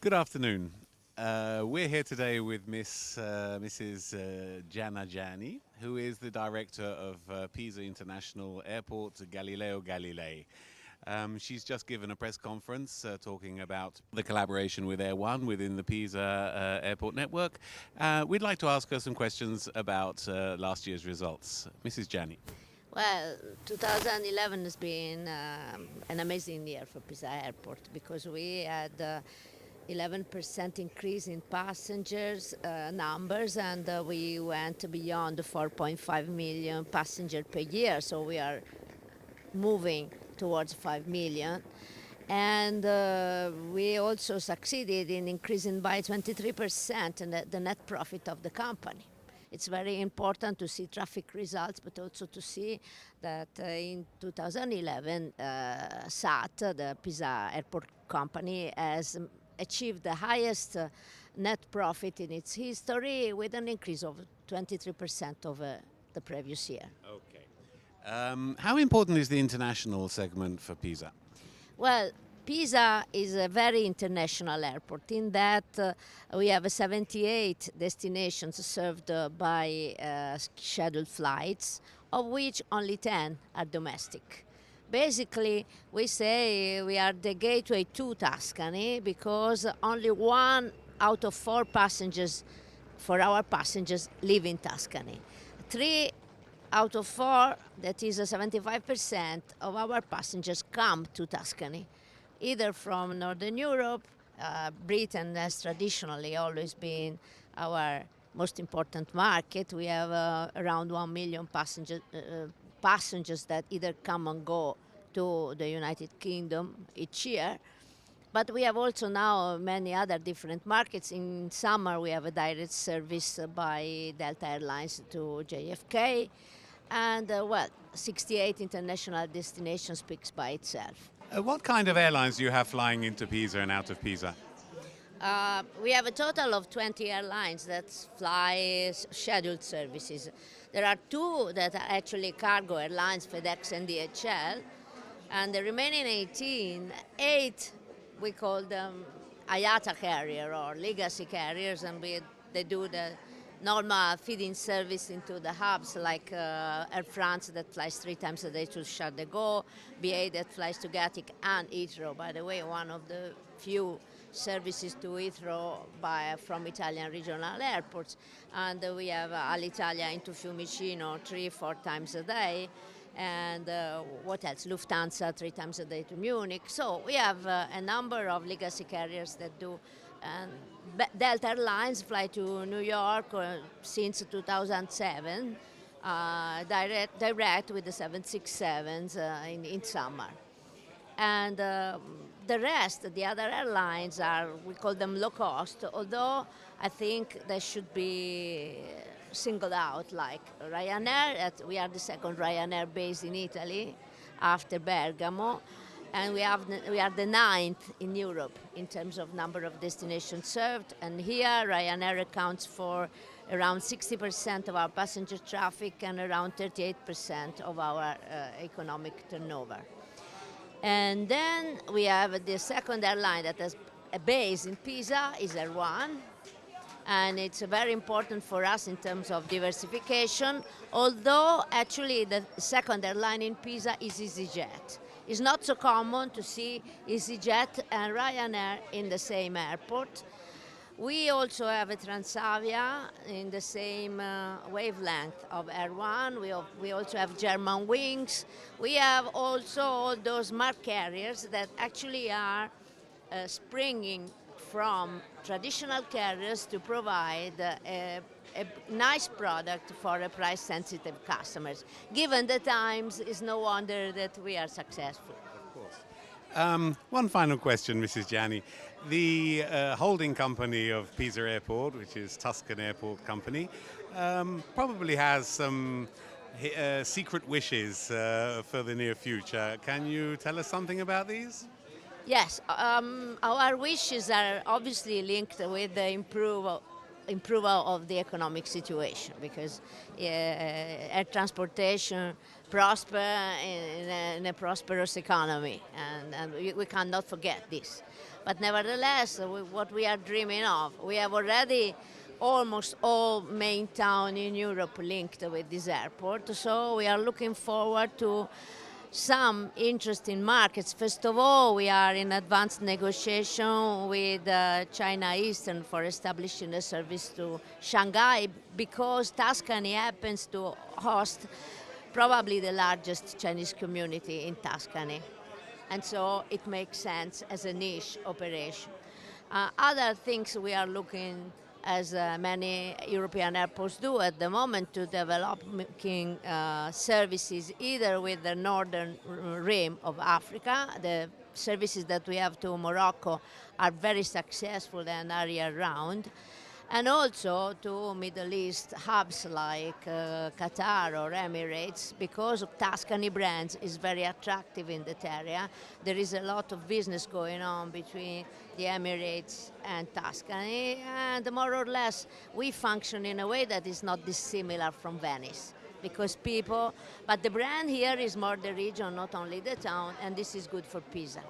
Good afternoon. We're here today with Mrs. Gina Giani, who is the director of Pisa International Airport, Galileo Galilei. She's just given a press conference talking about the collaboration with Air One within the Pisa airport network. We'd like to ask her some questions about last year's results. Mrs. Giani. Well, 2011 has been an amazing year for Pisa Airport because we had 11% increase in passengers numbers, and we went beyond the 4.5 million passengers per year. So we are moving towards 5 million. And we also succeeded in increasing by 23% the net profit of the company. It's very important to see traffic results, but also to see that in 2011, SAT, the Pisa Airport Company, has achieved the highest net profit in its history with an increase of 23% over the previous year. Okay. How important is the international segment for Pisa? Well, Pisa is a very international airport in that we have 78 destinations served by scheduled flights, of which only 10 are domestic. Basically, we say we are the gateway to Tuscany because only 1 out of 4 passengers for our passengers live in Tuscany. 3 out of 4, that is 75% of our passengers come to Tuscany, either from Northern Europe. Britain has traditionally always been our most important market. We have around 1 million passengers that either come and go to the United Kingdom each year. But we have also now many other different markets. In summer, we have a direct service by Delta Airlines to JFK. And, 68 international destinations speaks by itself. What kind of airlines do you have flying into Pisa and out of Pisa? We have a total of 20 airlines that fly scheduled services. There are 2 that are actually cargo airlines, FedEx and DHL, and the remaining 8 we call them IATA carrier or legacy carriers, and they do the normal feeding service into the hubs like Air France that flies 3 times a day to Charles de Gaulle, BA that flies to Gatwick and Heathrow, by the way, one of the few services to Heathrow from Italian regional airports. And we have Alitalia into Fiumicino 3-4 times a day. And what else? Lufthansa 3 times a day to Munich. So we have a number of legacy carriers that do. And Delta Airlines fly to New York since 2007, direct with the 767s in summer. And the rest, the other airlines we call them low cost, although I think they should be singled out, like Ryanair. We are the second Ryanair base in Italy after Bergamo, and we are the 9th in Europe in terms of number of destinations served. And here Ryanair accounts for around 60% of our passenger traffic and around 38% of our economic turnover. And then we have the second airline that has a base in Pisa is Air One. And it's very important for us in terms of diversification, although actually the second airline in Pisa is EasyJet. It's not so common to see EasyJet and Ryanair in the same airport. We also have a Transavia in the same wavelength of Air One. We also have German Wings. We have also all those mark carriers that actually are springing from traditional carriers to provide a nice product for a price-sensitive customers. Given the times, it's no wonder that we are successful. Of course. One final question, Mrs. Giani. The holding company of Pisa Airport, which is Tuscan Airport Company, probably has some secret wishes for the near future. Can you tell us something about these? Yes, our wishes are obviously linked with the improval of the economic situation, because air transportation prosper in a prosperous economy, and we cannot forget this. But nevertheless, what we are dreaming of, we have already almost all main town in Europe linked with this airport. So we are looking forward to some interesting markets. First of all, we are in advanced negotiation with China Eastern for establishing a service to Shanghai, because Tuscany happens to host probably the largest Chinese community in Tuscany. And so it makes sense as a niche operation. Other things we are looking, as many European airports do at the moment, to developing services either with the northern rim of Africa. The services that we have to Morocco are very successful and are year-round, and also to Middle East hubs like Qatar or Emirates, because of Tuscany brands is very attractive in that area. There is a lot of business going on between the Emirates and Tuscany, and more or less we function in a way that is not dissimilar from Venice, because people, but the brand here is more the region, not only the town, and this is good for Pisa.